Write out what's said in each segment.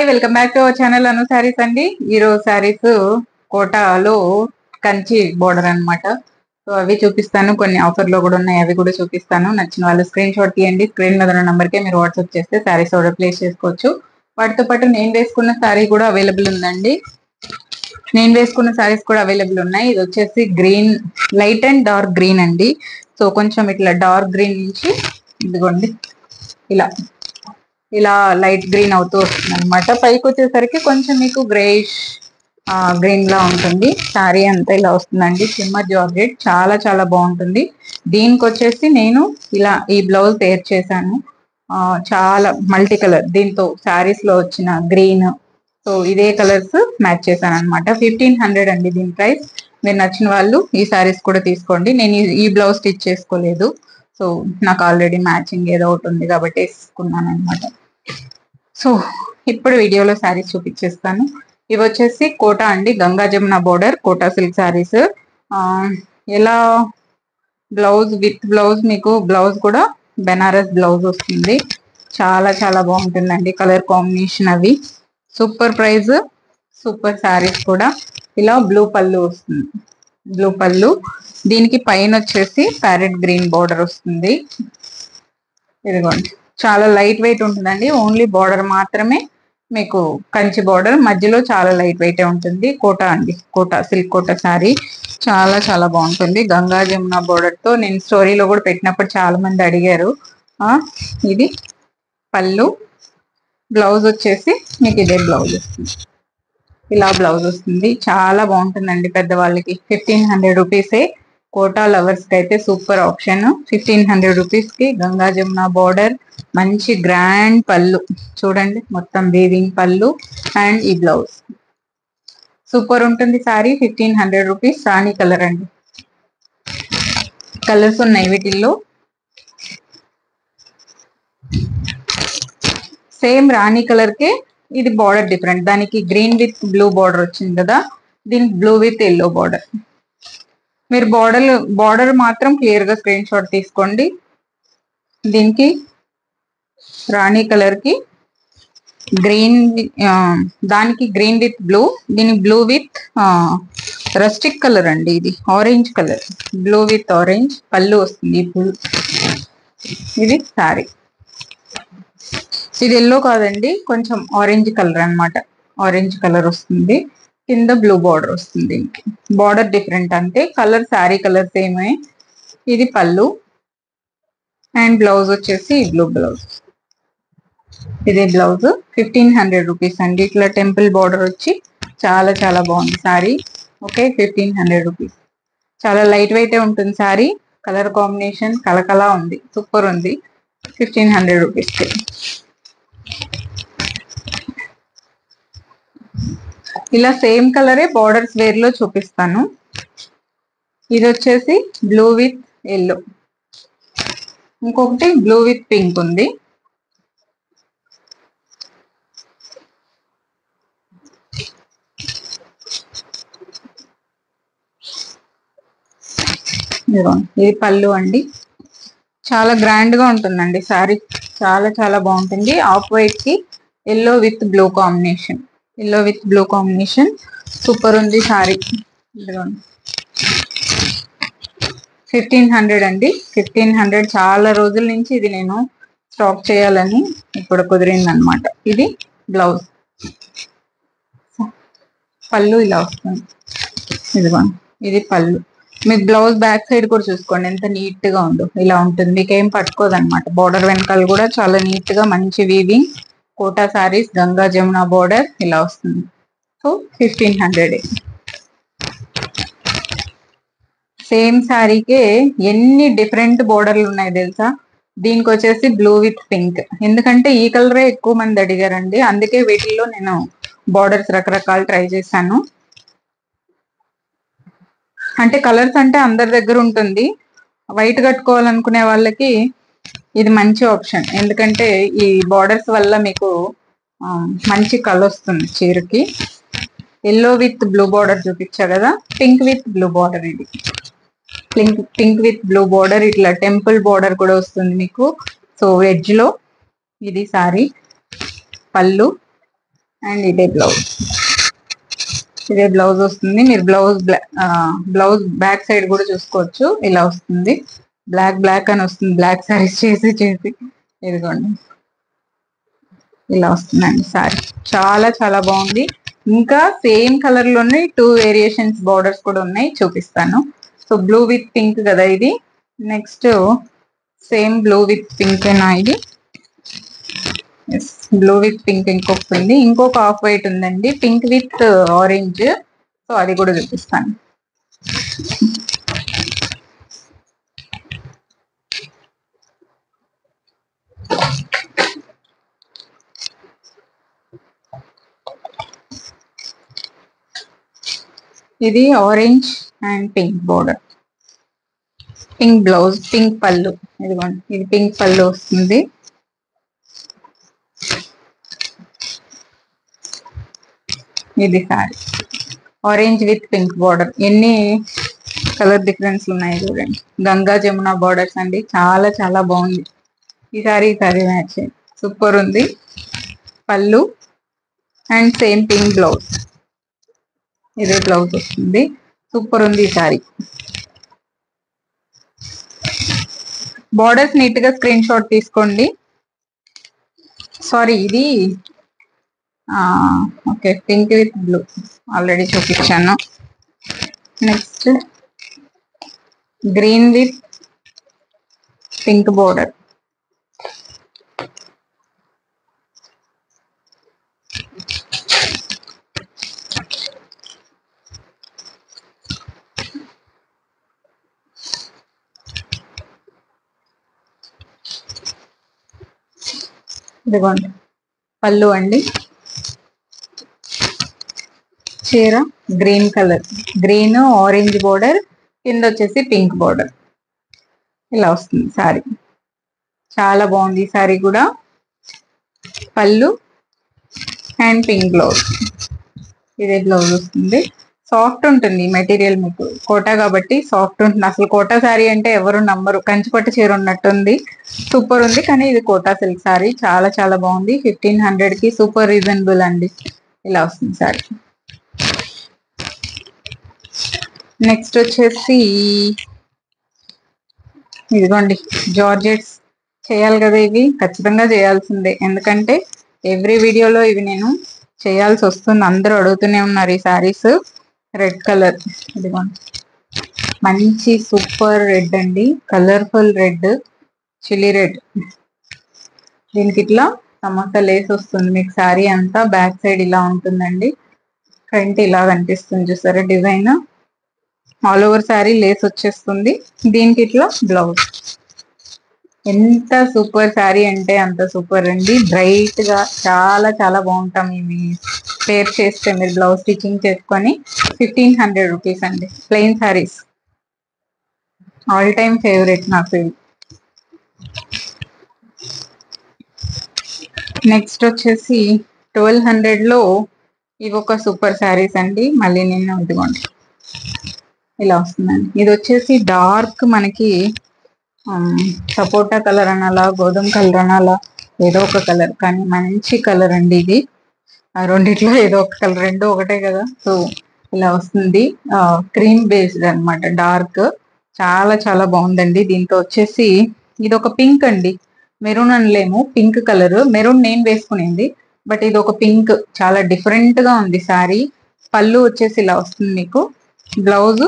Hi, welcome back to our channel Anu sarees అండి. ఈరోజు సారీస్ కోటాలో కంచి బోర్డర్ అన్నమాట. సో అవి చూపిస్తాను, కొన్ని ఆఫర్ లో కూడా ఉన్నాయి, అవి కూడా చూపిస్తాను. నచ్చిన వాళ్ళు స్క్రీన్ షాట్ తీయండి. స్క్రీన్ మీద ఉన్న నంబర్ కి మీరు వాట్సాప్ చేస్తే సారీస్ ఆర్డర్ ప్లేస్ చేసుకోవచ్చు. వాటితో పాటు నేను వేసుకున్న సారీ కూడా అవైలబుల్ ఉందండి. నేను వేసుకున్న సారీస్ కూడా అవైలబుల్ ఉన్నాయి. ఇది వచ్చేసి green, light and dark green అండి. సో కొంచెం ఇట్లా డార్క్ గ్రీన్ నుంచి ఇదిగోండి ఇలా ఇలా లైట్ గ్రీన్ అవుతూ వస్తుంది అనమాట. పైకి వచ్చేసరికి కొంచెం మీకు గ్రేష్ గ్రీన్ లా ఉంటుంది. శారీ అంతా ఇలా వస్తుందండి. సిమ్మర్ జార్జెట్ చాలా చాలా బాగుంటుంది. దీనికి వచ్చేసి నేను ఇలా ఈ బ్లౌజ్ పేర్ చేశాను. చాలా మల్టీ కలర్, దీంతో శారీస్ లో వచ్చిన గ్రీన్, సో ఇదే కలర్స్ మ్యాచ్ చేశాను అనమాట. 1500 అండి దీని ప్రైస్. మీరు నచ్చిన వాళ్ళు ఈ శారీస్ కూడా తీసుకోండి. నేను ఈ బ్లౌజ్ స్టిచ్ చేసుకోలేదు, సో నాకు ఆల్రెడీ మ్యాచింగ్ ఏదో ఒకటి ఉంది కాబట్టి వేసుకున్నాను అనమాట. సో ఇప్పుడు వీడియోలో శారీస్ చూపించేస్తాను. ఇవి వచ్చేసి కోటా అండి, గంగా జమున బోర్డర్ కోటా సిల్క్ శారీస్. ఎలా బ్లౌజ్ విత్ బ్లౌజ్, మీకు బ్లౌజ్ కూడా బెనారస్ బ్లౌజ్ వస్తుంది. చాలా చాలా బాగుంటుందండి. కలర్ కాంబినేషన్ అవి సూపర్. Price super. శారీస్ కూడా ఇలా బ్లూ పళ్ళు వస్తుంది, బ్లూ పళ్ళు. దీనికి పైన వచ్చేసి ప్యారెట్ గ్రీన్ బోర్డర్ వస్తుంది. ఇదిగోండి, చాలా లైట్ వెయిట్ ఉంటుందండి. ఓన్లీ బార్డర్ మాత్రమే మీకు కంచి బార్డర్, మధ్యలో చాలా లైట్ వెయిట్ ఉంటుంది. కోటా అండి, కోటా సిల్క్ కోటా శారీ చాలా చాలా బాగుంటుంది. గంగా జమున బోర్డర్ తో నేను స్టోరీలో కూడా పెట్టినప్పుడు చాలా మంది అడిగారు. ఇది పళ్ళు, బ్లౌజ్ వచ్చేసి మీకు ఇదే బ్లౌజ్ వస్తుంది. ఇలా బ్లౌజ్ వస్తుంది. చాలా బాగుంటుందండి పెద్దవాళ్ళకి. 1500 రూపీసే. కోటా లవర్స్ కి అయితే సూపర్ ఆప్షన్. 1500 రూపీస్ కి గంగా జమున బోర్డర్, మంచి గ్రాండ్ పళ్ళు చూడండి, మొత్తం వీవింగ్ పళ్ళు అండ్ ఈ బ్లౌజ్ సూపర్ ఉంటుంది. సారీ 1500 రూపీస్. రాణి కలర్ అండి, కలర్స్ ఉన్నాయి వీటిల్లో. సేమ్ రాణి కలర్ కే ఇది బార్డర్ డిఫరెంట్. దానికి గ్రీన్ విత్ బ్లూ బార్డర్ వచ్చింది కదా, దీనికి బ్లూ విత్ ఎల్లో బార్డర్. మీరు బార్డర్ మాత్రం క్లియర్ గా స్క్రీన్ షాట్ తీసుకోండి. దీనికి రాణి కలర్ కి గ్రీన్, దానికి గ్రీన్ విత్ బ్లూ, దీనికి బ్లూ విత్ రస్టిక్ కలర్ అండి. ఇది orange colour, blue with orange పళ్ళు వస్తుంది. ఇది సారీ, ఇది ఎల్లో కాదండి, కొంచెం ఆరెంజ్ కలర్ అన్నమాట. ఆరెంజ్ కలర్ వస్తుంది. కింద బ్లూ బార్డర్ వస్తుంది. దీనికి బార్డర్ డిఫరెంట్ అంతే, కలర్ శారీ కలర్ సేమే. ఇది పళ్ళు అండ్ బ్లౌజ్ వచ్చేసి బ్లూ బ్లౌజ్. ఇదే బ్లౌజ్. 1500 రూపీస్ అండి. ఇట్లా టెంపుల్ బార్డర్ వచ్చి చాలా చాలా బాగుంది శారీ. Okay, 1500 rupees. చాలా లైట్ వెయిట్ ఉంటుంది శారీ. కలర్ కాంబినేషన్ కలకలా ఉంది, సూపర్ ఉంది. 1500 రూపీస్. ఇలా సేమ్ కలరే బార్డర్స్ వేర్ లో చూపిస్తాను. ఇది వచ్చేసి బ్లూ విత్ ఎల్లో, ఇంకొకటి బ్లూ విత్ పింక్ ఉంది. ఇది పళ్ళు అండి. చాలా గ్రాండ్ గా ఉంటుందండి శారీ, చాలా చాలా బాగుంటుంది. ఆఫ్ వైట్ కి yellow with blue combination, yellow with blue combination super ఉంది శారీ. 1500 అండి. 1500. చాలా రోజుల నుంచి ఇది నేను స్టాక్ చేయాలని ఇప్పుడు కుదిరింది అనమాట. ఇది బ్లౌజ్, పళ్ళు ఇలా వస్తుంది. ఇదిగోండి, ఇది పళ్ళు. మీకు బ్లౌజ్ బ్యాక్ సైడ్ కూడా చూసుకోండి ఎంత నీట్ గా ఉందో. ఇలా ఉంటుంది, మీకు ఏం పట్టుకోదు అనమాట. బోర్డర్ వెనకాల కూడా చాలా నీట్ గా మంచి వీవింగ్. కోటా సారీస్ గంగా జమున బోర్డర్ ఇలా వస్తుంది. సో 1500. సేమ్ శారీకే ఎన్ని డిఫరెంట్ బోర్డర్లు ఉన్నాయి తెలుసా. దీనికి వచ్చేసి బ్లూ విత్ పింక్, ఎందుకంటే ఈ కలరే ఎక్కువ మంది అడిగారండి, అందుకే వీటిల్లో నేను బోర్డర్స్ రకరకాలు ట్రై చేశాను. అంటే కలర్స్ అంటే అందరి దగ్గర ఉంటుంది, వైట్ కట్టుకోవాలనుకునే వాళ్ళకి ఇది మంచి ఆప్షన్. ఎందుకంటే ఈ బార్డర్స్ వల్ల మీకు మంచి కలర్ వస్తుంది చీరకి. ఎల్లో విత్ బ్లూ బార్డర్ చూపించా కదా, పింక్ విత్ బ్లూ బార్డర్. ఇది పింక్ విత్ బ్లూ బార్డర్, ఇట్లా టెంపుల్ బార్డర్ కూడా వస్తుంది మీకు. సో వెజ్ లో ఇది సారీ. పళ్ళు అండ్ ఇదే బ్లౌజ్. ఇదే బ్లౌజ్ వస్తుంది. మీరు బ్లౌజ్ బ్యాక్ సైడ్ కూడా చూసుకోవచ్చు. ఇలా వస్తుంది, బ్లాక్ అని వస్తుంది. బ్లాక్ సారీస్ చేసి ఇదిగోండి ఇలా వస్తుందండి సారీ. చాలా చాలా బాగుంది. ఇంకా సేమ్ కలర్ లోనే 2 వేరియేషన్స్ బార్డర్స్ కూడా ఉన్నాయి, చూపిస్తాను. సో బ్లూ విత్ పింక్ కదా ఇది. Next same blue with pink ఏనా ఇది? బ్లూ విత్ పింక్ ఇంకొకటి ఉంది. ఇంకొక ఆఫ్ వైట్ ఉందండి, పింక్ విత్ ఆరెంజ్. సో అది కూడా చూపిస్తాను. ఇది orange and pink border, pink blouse, pink పళ్ళు. ఇదిగోండి ఇది పింక్ పళ్ళు వస్తుంది. ఇది sorry orange with pink border. ఎన్ని కలర్ డిఫరెన్స్ ఉన్నాయి చూడండి. గంగా జమున బోర్డర్స్ అండి. చాలా చాలా బాగుంది ఈ సారీ మ్యాచ్ సూపర్ ఉంది. పళ్ళు అండ్ సేమ్ పింక్ బ్లౌజ్. ఇదే బ్లౌజ్ వస్తుంది. సూపర్ ఉంది ఈ సారీ. బార్డర్స్ నీట్ గా స్క్రీన్ షాట్ తీసుకోండి. సారీ ఇది okay, pink with blue already చూపించాను. Next green with pink border. ఇదిగోండి పళ్ళు అండి. చీర green colour, green orange border, కింద వచ్చేసి పింక్ బోర్డర్. ఇలా వస్తుంది సారీ. చాలా బాగుంది ఈ సారీ కూడా. పళ్ళు అండ్ పింక్ బ్లౌజ్. ఇదే బ్లౌజ్ వస్తుంది. సాఫ్ట్ ఉంటుంది మెటీరియల్, మీకు కోటా కాబట్టి సాఫ్ట్ ఉంటుంది. అసలు కోటా శారీ అంటే ఎవరు నమ్మరు, కంచిపట్టు చీర ఉన్నట్టుంది. సూపర్ ఉంది. కానీ ఇది కోటా సిల్క్ శారీ. చాలా చాలా బాగుంది. 1500 కి సూపర్ రీజనబుల్ అండి. ఇలా వస్తుంది శారీ. నెక్స్ట్ వచ్చేసి ఇదిగోండి జార్జెట్స్. చేయాలి కదా ఇవి, ఖచ్చితంగా చేయాల్సిందే. ఎందుకంటే ఎవ్రీ వీడియోలో ఇవి నేను చేయాల్సి వస్తుంది. అందరూ అడుగుతూనే ఉన్నారు ఈ శారీస్. రెడ్ కలర్, ఇదిగోండి మంచి సూపర్ రెడ్ అండి. Colourful red, chilli red. దీనికి ఇట్లా సమోసా లేస్ వస్తుంది మీకు. శారీ అంతా బ్యాక్ సైడ్ ఇలా ఉంటుందండి. ఫ్రంట్ ఇలా కనిపిస్తుంది చూసారా design. All over sari lace వచ్చేస్తుంది. దీనికి ఇట్లా బ్లౌజ్. ఎంత సూపర్ శారీ అంటే అంత సూపర్ అండి. బ్రైట్ గా చాలా చాలా బాగుంటాం ఇవి పేర్ చేస్తే. మీరు బ్లౌజ్ స్టిచ్చింగ్ చేసుకొని 1500 రూపీస్ అండి. Plain saris all time favourite నాకు ఇవి. నెక్స్ట్ వచ్చేసి 1200 లో ఇవి ఒక సూపర్ శారీస్ అండి. మళ్ళీ నేను ఇదిగోండి ఇలా వస్తుందండి. ఇది వచ్చేసి డార్క్ మనకి సపోటా కలర్ అనాలా, గోధుమ కలర్ అనాలా, ఏదో ఒక కలర్, కానీ మంచి కలర్ అండి ఇది. ఆ రెండిట్లో ఏదో ఒక కలర్, రెండు ఒకటే కదా. సో ఇలా వస్తుంది. క్రీమ్ బేస్డ్ అనమాట, డార్క్. చాలా చాలా బాగుందండి. దీంతో వచ్చేసి ఇది ఒక పింక్ అండి, మెరూన్ అనలేము, పింక్ కలర్. మెరూన్ నేను వేసుకునేది, బట్ ఇది ఒక పింక్. చాలా డిఫరెంట్ గా ఉంది శారీ. పళ్ళు వచ్చేసి ఇలా వస్తుంది మీకు. బ్లౌజ్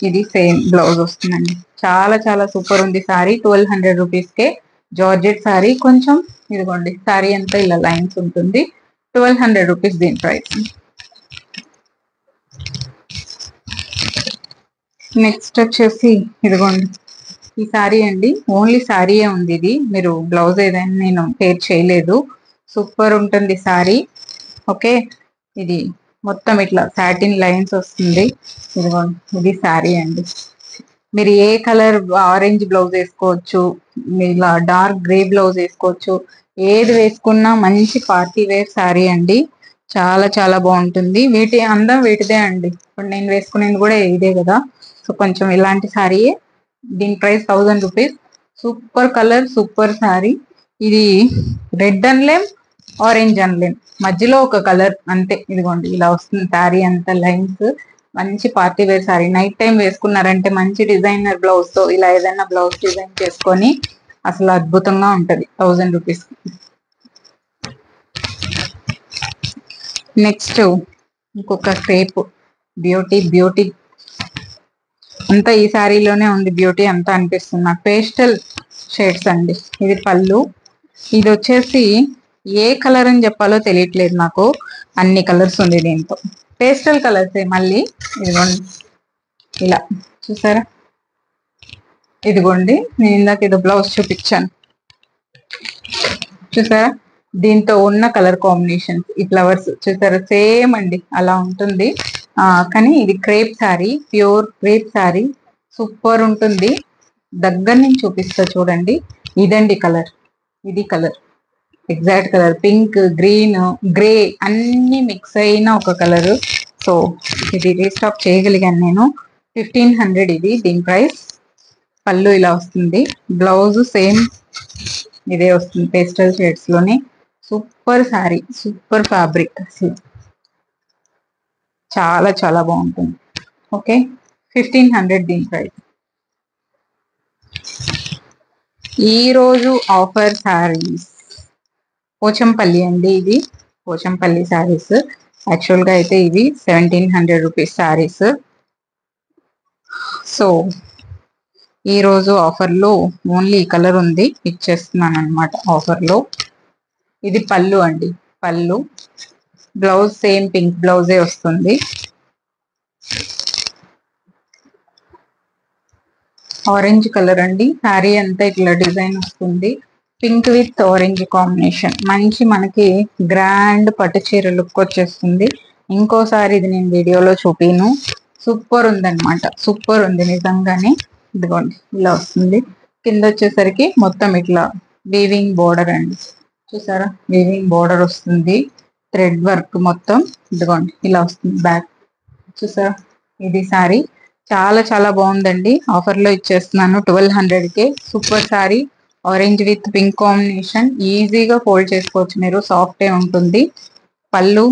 ఇది సేమ్ బ్లౌజ్ వస్తుందండి. చాలా చాలా సూపర్ ఉంది శారీ. 1200 రూపీస్కే జార్జెట్ శారీ. కొంచెం ఇదిగోండి శారీ అంతా ఇలా లైన్స్ ఉంటుంది. 1200 రూపీస్ దీని ప్రైస్. నెక్స్ట్ వచ్చేసి ఇదిగోండి ఈ శారీ అండి. ఓన్లీ శారీయే ఉంది ఇది, మీరు బ్లౌజ్ ఏదైనా నేను పేర్ చేయలేదు. సూపర్ ఉంటుంది శారీ. ఓకే, ఇది మొత్తం ఇట్లా సాటిన్ లైన్స్ వస్తుంది. ఇదిగోండి ఇది శారీ అండి. మీరు ఏ కలర్ ఆరెంజ్ బ్లౌజ్ వేసుకోవచ్చు, ఇలా డార్క్ గ్రే బ్లౌజ్ వేసుకోవచ్చు. ఏది వేసుకున్నా మంచి పార్టీ వేర్ శారీ అండి. చాలా చాలా బాగుంటుంది. వీటి అందం వీటిదే అండి. ఇప్పుడు నేను వేసుకునేది కూడా ఇదే కదా. సో కొంచెం ఇలాంటి శారీయే. దీని price 1000 rupees. Super colour, super sari. ఇది రెడ్ అనలేం, ఆరెంజ్ అనలేం, మధ్యలో ఒక కలర్ అంతే. ఇదిగోండి ఇలా వస్తుంది శారీ అంతా లైన్స్. మంచి party wear sari, night time వేసుకున్నారంటే మంచి డిజైనర్ బ్లౌజ్ తో ఇలా ఏదైనా బ్లౌజ్ డిజైన్ చేసుకొని అసలు అద్భుతంగా ఉంటది 1000 రూపీస్. నెక్స్ట్ ఇంకొక క్రేప్ బ్యూటీ. బ్యూటీ అంతా ఈ శారీలోనే ఉంది, బ్యూటీ అంతా అనిపిస్తుంది నాకు. పేస్టల్ షేడ్స్ అండి. ఇది పళ్ళు. ఇది వచ్చేసి ఏ కలర్ అని చెప్పాలో తెలియట్లేదు నాకు, అన్ని కలర్స్ ఉంది దీంతో. పేస్టల్ కలర్స్ మళ్ళీ. ఇదిగోండి ఇలా చూసారా, ఇదిగోండి నేను ఇందాక ఇది బ్లౌజ్ చూపించాను చూసారా, దీంతో ఉన్న కలర్ కాంబినేషన్స్, ఈ ఫ్లవర్స్ చూసారా సేమ్ అండి అలా ఉంటుంది. కానీ ఇది crepe sari, pure crepe sari, super ఉంటుంది. దగ్గర నుంచి చూపిస్తా చూడండి. ఇదండి కలర్, ఇది colour, exact colour pink, green, grey అన్ని మిక్స్ అయిన ఒక కలర్. సో ఇది రీస్టాక్ చేయగలిగాను నేను. 1500 ఇది దీని ప్రైస్. పళ్ళు ఇలా వస్తుంది, బ్లౌజ్ సేమ్ ఇదే వస్తుంది పేస్టల్ షేడ్స్ లోనే. సూపర్ శారీ, సూపర్ ఫ్యాబ్రిక్, అసలు చాలా చాలా బాగుంటుంది. ఓకే, 1500 దీని ప్రైస్. ఈరోజు ఆఫర్ శారీస్ పోచంపల్లి అండి. ఇది పోచంపల్లి శారీస్. యాక్చువల్గా అయితే ఇవి 1700 రూపీస్ శారీస్. సో ఈరోజు ఆఫర్లో ఓన్లీ ఈ కలర్ ఉంది, ఇచ్చేస్తున్నాను అనమాట ఆఫర్లో. ఇది పళ్ళు అండి, పళ్ళు. బ్లౌజ్ సేమ్ పింక్ బ్లౌజే వస్తుంది. ఆరెంజ్ కలర్ అండి, శారీ అంతా ఇట్లా డిజైన్ వస్తుంది. పింక్ విత్ ఆరెంజ్ కాంబినేషన్, మంచి మనకి గ్రాండ్ పట్టు చీర లుక్ వచ్చేస్తుంది. ఇంకోసారి ఇది నేను వీడియోలో చూపిను. సూపర్ ఉందన్నమాట, సూపర్ ఉంది నిజంగానే. ఇదిగోండి ఇలా వస్తుంది. కింద వచ్చేసరికి మొత్తం ఇట్లా వీవింగ్ బోర్డర్ అండి, చూసారా వీవింగ్ బోర్డర్ వస్తుంది. థ్రెడ్ వర్క్ మొత్తం ఇదిగోండి ఇలా వస్తుంది. బ్యాక్ చూసారా, ఇది శారీ చాలా చాలా బాగుందండి. ఆఫర్లో ఇచ్చేస్తున్నాను 1200కే. Super sari, orange with pink combination. ఈజీగా ఫోల్డ్ చేసుకోవచ్చు మీరు, సాఫ్ట్ ఉంటుంది. పళ్ళు,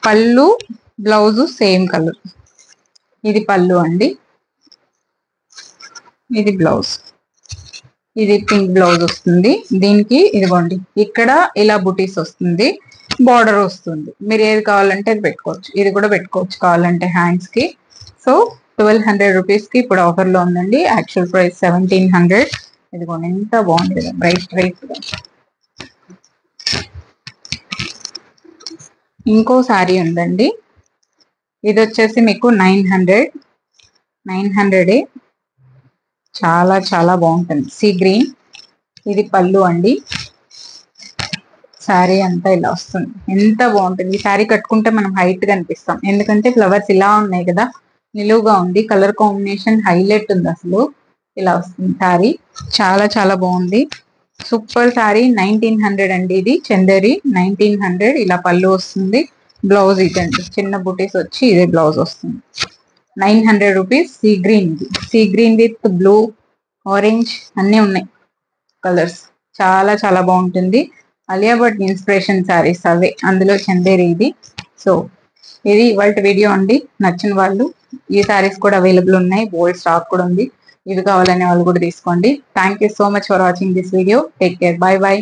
పళ్ళు బ్లౌజ్ సేమ్ కలర్. ఇది పళ్ళు అండి, ఇది బ్లౌజ్. ఇది పింక్ బ్లౌజ్ వస్తుంది దీనికి. ఇదిగోండి ఇక్కడ ఇలా బుటీస్ వస్తుంది, బార్డర్ వస్తుంది. మీరు ఏది కావాలంటే అది పెట్టుకోవచ్చు, ఇది కూడా పెట్టుకోవచ్చు కావాలంటే హ్యాండ్స్ కి. సో 1200 రూపీస్ కి ఇప్పుడు ఆఫర్ లో ఉందండి. Actual price 1700. ఇదిగోండి ఎంత బాగుంది కదా, బ్రైట్ బ్రైట్. ఇంకో శారీ ఉందండి, ఇది వచ్చేసి మీకు 900. చాలా చాలా బాగుంటుంది, సీ గ్రీన్. ఇది పళ్ళు అండి. శారీ అంతా ఇలా వస్తుంది, ఎంత బాగుంటుంది. శారీ కట్టుకుంటే మనం హైట్ గా అనిపిస్తాం, ఎందుకంటే ఫ్లవర్స్ ఇలా ఉన్నాయి కదా, నిలువుగా ఉంది. కలర్ కాంబినేషన్ హైలైట్ ఉంది అసలు. ఇలా వస్తుంది శారీ, చాలా చాలా బాగుంది. సూపర్ శారీ. 1900 అండి ఇది, చందేరి 1900. ఇలా పళ్ళు వస్తుంది, బ్లౌజ్ ఇదండి చిన్న బుటీస్ వచ్చి ఇదే బ్లౌజ్ వస్తుంది. 900 rupees. Sea green, sea green with blue, orange అన్నీ ఉన్నాయి కలర్స్. చాలా చాలా బాగుంటుంది. అలియా భట్ ఇన్స్పిరేషన్ శారీస్ అవే, అందులో చందేరి ఇది. సో ఇది ఇవాళ వీడియో అండి. నచ్చిన వాళ్ళు ఈ శారీస్ కూడా అవైలబుల్ ఉన్నాయి, బోల్డ్ స్టాక్ కూడా ఉంది. ఇవి కావాలనే వాళ్ళు కూడా తీసుకోండి. Thank you so much for watching this video. Take care, bye bye.